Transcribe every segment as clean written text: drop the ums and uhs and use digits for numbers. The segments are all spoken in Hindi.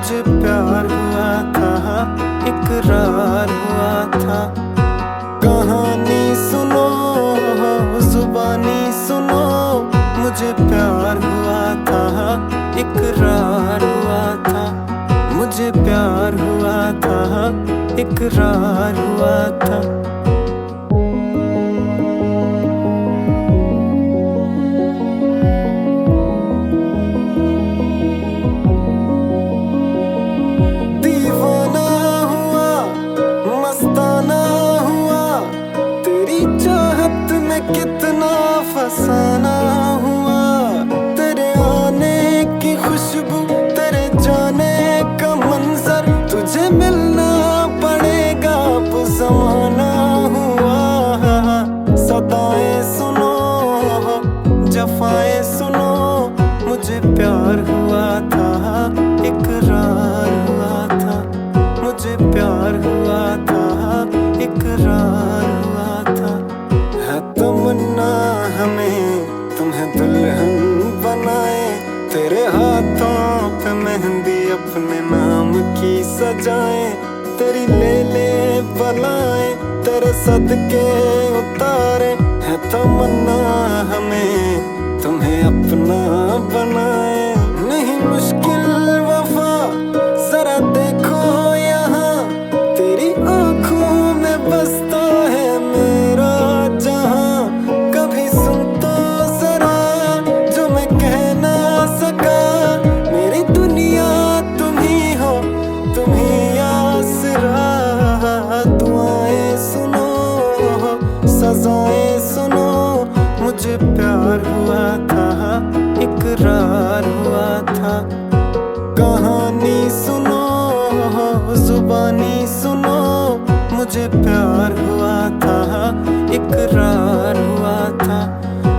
मुझे प्यार हुआ था, इकरार हुआ था। कहानी सुनो, जुबानी सुनो, मुझे प्यार हुआ था, इकरार हुआ था। मुझे प्यार हुआ था, इकरार हुआ था। दीवाना हुआ, मस्ताना हुआ, तेरी चाहत में कितना फसाना हुआ। तेरे आने की खुशबू, तेरे जाने का मंजर, तुझे मिलना पड़ेगा अब ज़माना हुआ। सदाएं सुनो, जफाएं सुनो, मुझे प्यार हुआ था, इकरार हुआ था। मुझे प्यार हुआ था, इकरार हुआ था। है तमन्ना हमें तुम्हें दुल्हन बनाए, तेरे हाथों पे मेहंदी अपने नाम की सजाए। तेरी ले ले बलाएं, तेरे सदके उतारे। है तमन्ना हमें तुम्हें अपना बनाए। नहीं मुश्किल वफा, जरा देखो यहाँ, तेरी आंखों में बसता है मेरा जहां। कभी सुन तो जरा जो मैं कह ना सका, मेरी दुनिया तुम ही हो, तुम ही आसरा। दुआएं सुनो, सजाएं सुनो, मुझे प्यार हुआ था, इकरार हुआ था। कहानी सुनो, जुबानी सुनो, मुझे प्यार हुआ था, इकरार हुआ था।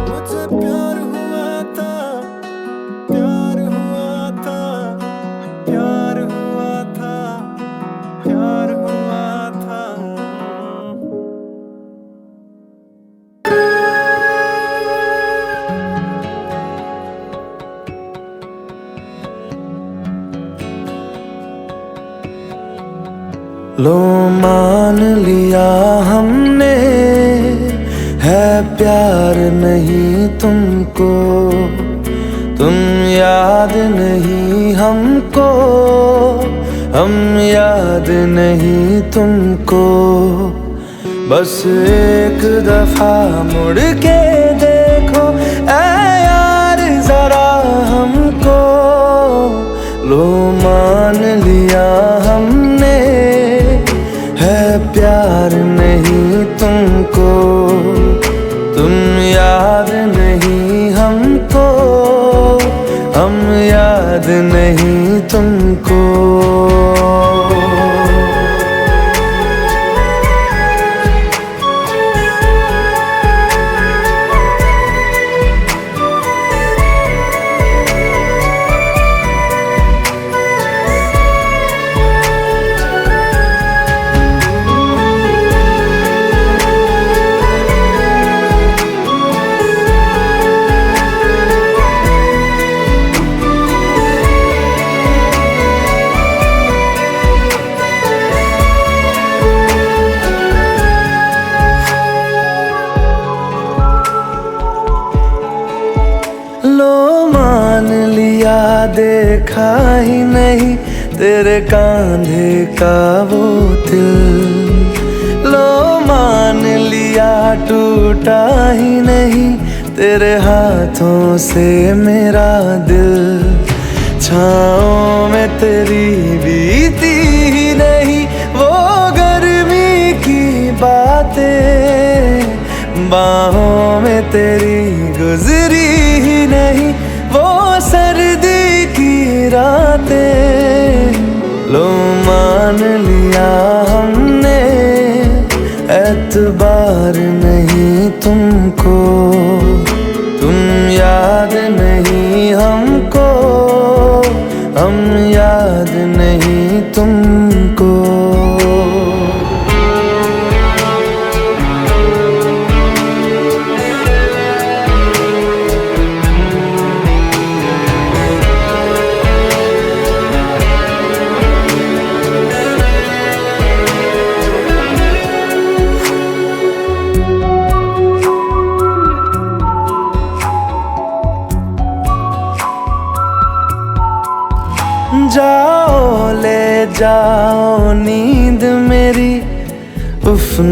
मुझे प्यार हुआ था, प्यार हुआ था, प्यार हुआ था, प्यार हुआ था। लो मान लिया हमने, है प्यार नहीं तुमको। तुम याद नहीं हमको, हम याद नहीं तुमको। बस एक दफा मुड़ के देखो ऐ यार जरा हमको। लो मान लिया हमने, है प्यार नहीं तुमको। तुम याद नहीं हमको, हम याद नहीं तुमको। लो मान लिया देखा ही नहीं तेरे कांधे का वो दिल। लो मान लिया टूटा ही नहीं तेरे हाथों से मेरा दिल। छाँव में तेरी बीती ही नहीं वो गर्मी की बातें। बाहों में तेरी गुजरी ही नहीं वो सर्दी की रातें। लो मान लिया हमने, एतबार नहीं तुमको। तुम याद नहीं हमको, हम याद नहीं तुमको।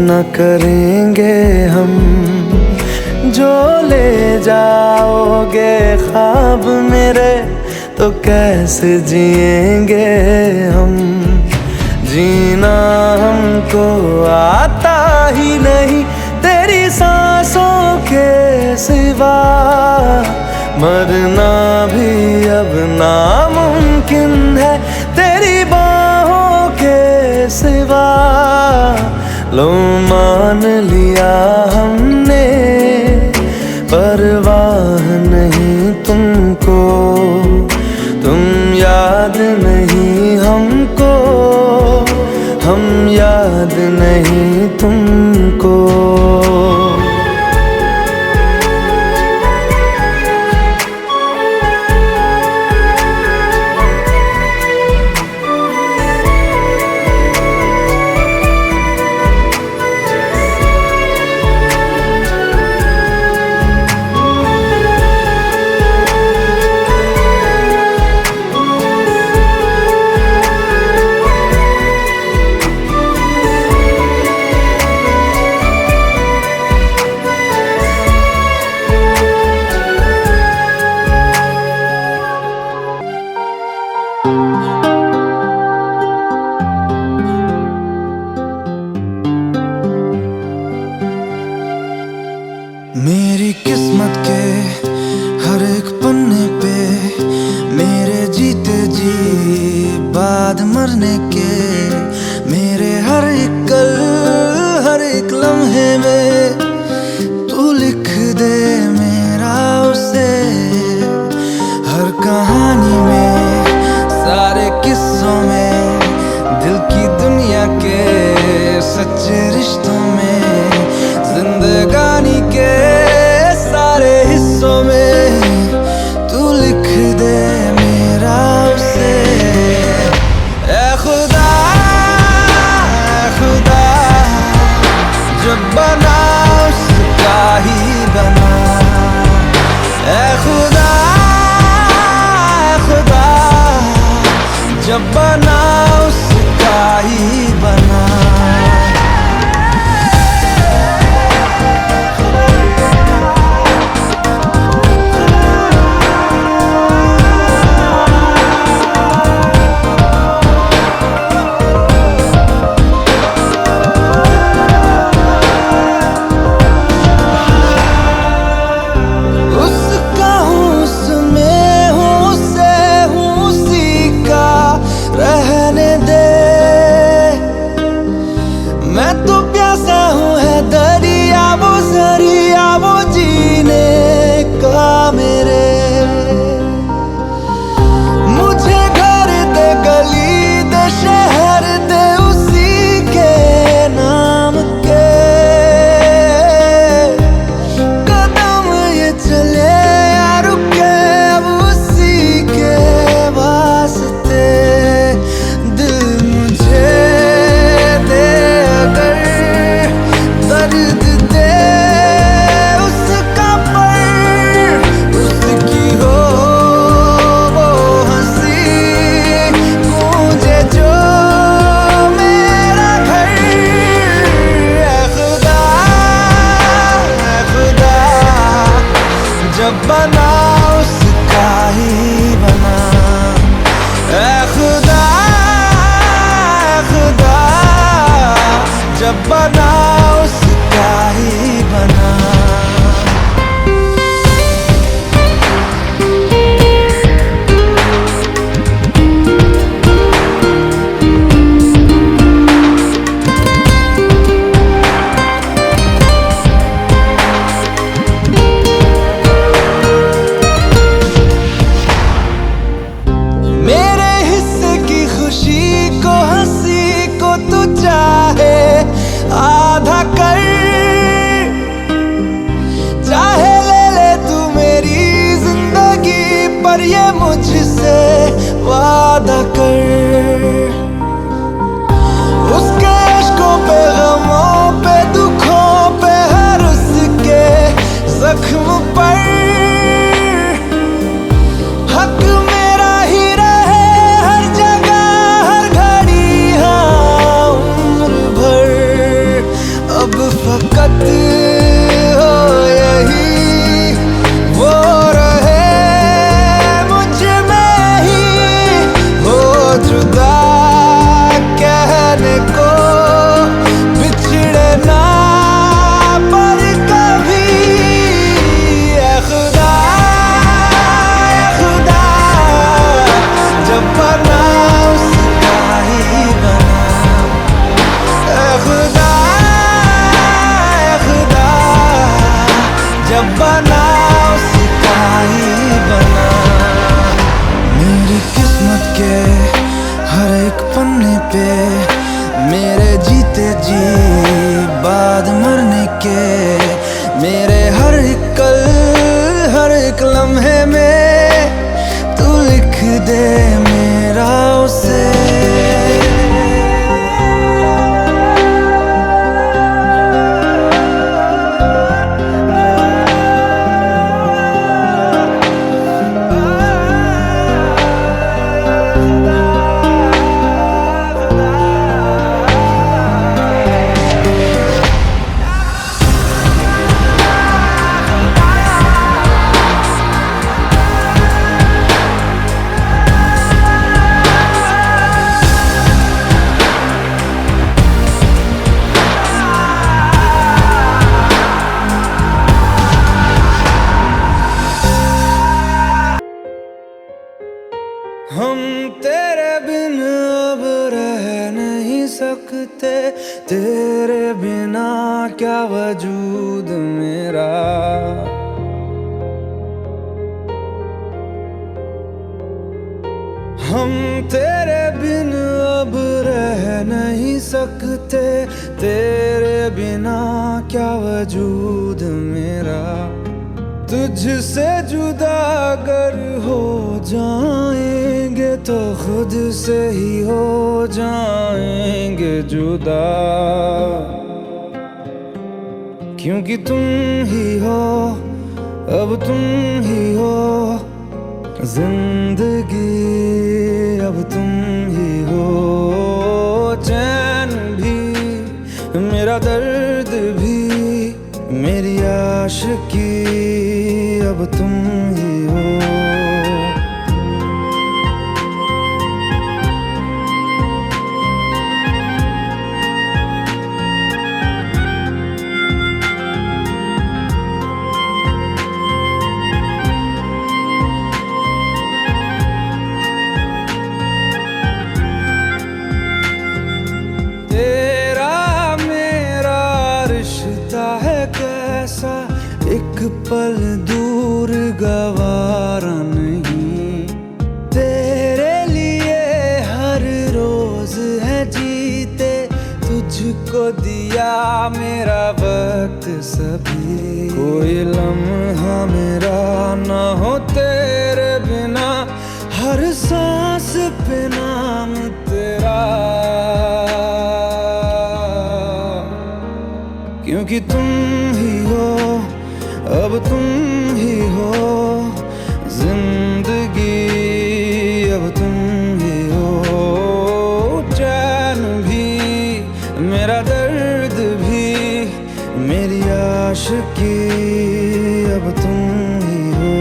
न करेंगे हम। जो ले जाओगे ख्वाब मेरे तो कैसे जिएंगे हम। जीना हमको आता ही नहीं तेरी सांसों के सिवा। मरना भी अब नामुमकिन है तेरी बाहों के सिवा। लो मान लिया हमने परवाह नहीं तुमको। तुम याद नहीं हमको, हम याद नहीं तुमको। मेरी किस्मत के हर एक पन्ने पे मेरे जीते जी बाद मरने के। मेरे हर एक कल हर एक लम्हे में तू लिख दे मेरा उसे। हर कहानी में सारे किस्सों में दिल की दुनिया के सच्चे रिश्तों में जिंदगानी के सारे हिस्सों में तू लिख दे मेरा उसे। ऐ खुदा जब बना उसका ही बना। ऐ खुदा जब बना उसका ही बना। मैं तो प्यासा हूँ है दरिया वो जरिया वो जीने का मेरे। मुझे घर दे गली दे शहर दे उसी के नाम के। कदम ये चले या रुके अब उसी के वास्ते। दिल मुझे दर्द दे उसका पर उसकी हो वो हंसी गूंजे जो मेरा घर। ऐ खुदा जब बना उसका ही बना। ऐ खुदा जब बना उसका ही बना। फकत हो यही वो रहे मुझ में ही हो जुदा कहने को बिछड़े ना पर कभी ऐ खुदा जब बना उसका ही बना ऐ खुदा जब बना उसका ही बना। मेरी किस्मत के हर एक पन्ने पे मेरे जीते जी बाद मरने के मेरे हर एक कल हर एक लम्हे में तू लिख दे मेरा उसे। हम तेरे बिन अब रह नहीं सकते, तेरे बिना क्या वजूद मेरा। हम तेरे बिन अब रह नहीं सकते, तेरे बिना क्या वजूद मेरा। तुझसे जुदा अगर हो जाएंगे तो खुद से ही हो जाएंगे जुदा, क्योंकि तुम ही हो अब तुम ही हो जिंदगी, अब तुम ही हो चैन भी मेरा दर्द भी मेरी आशिकी, अब तुम ही हो। एक पल दूर गवारा नहीं, तेरे लिए हर रोज है जीते, तुझको दिया मेरा वक्त सभी। कोई लम्हा मेरा ना हो तेरे बिना, हर सांस पे नाम तेरा, क्योंकि तुम ही हो अब तुम ही हो जिंदगी, अब तुम ही हो चैन भी मेरा दर्द भी मेरी आशिकी, अब तुम ही हो।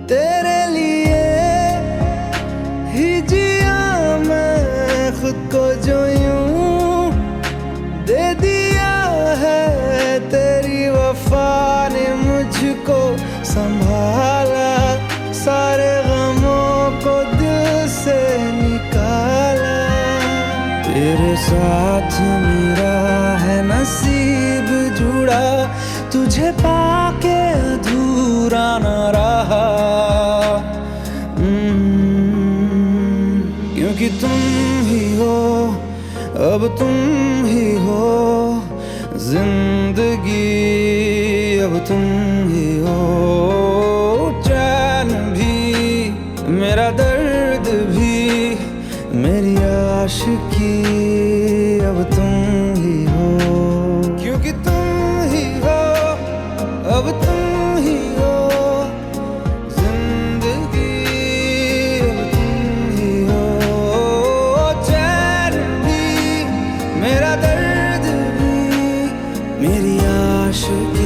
तेरे लिए ही जिया मैं खुद को जो यूं दे दिया है, तेरी वफा ने मुझको संभाला, सारे गमों को दिल से निकाला। तेरे साथ मेरा है नसीब जुड़ा, तुझे पाके अधूरा न रहा, क्योंकि तुम ही हो अब तुम ही हो जिंदगी अब तुम ही हो, चैन भी मेरा दर्द भी, मेरी आशिकी अब तुम ही हो, क्योंकि तुम ही हो, अब तुम ही हो, जिंदगी अब तुम ही हो, चैन भी मेरा दर्द भी, मेरी आशिकी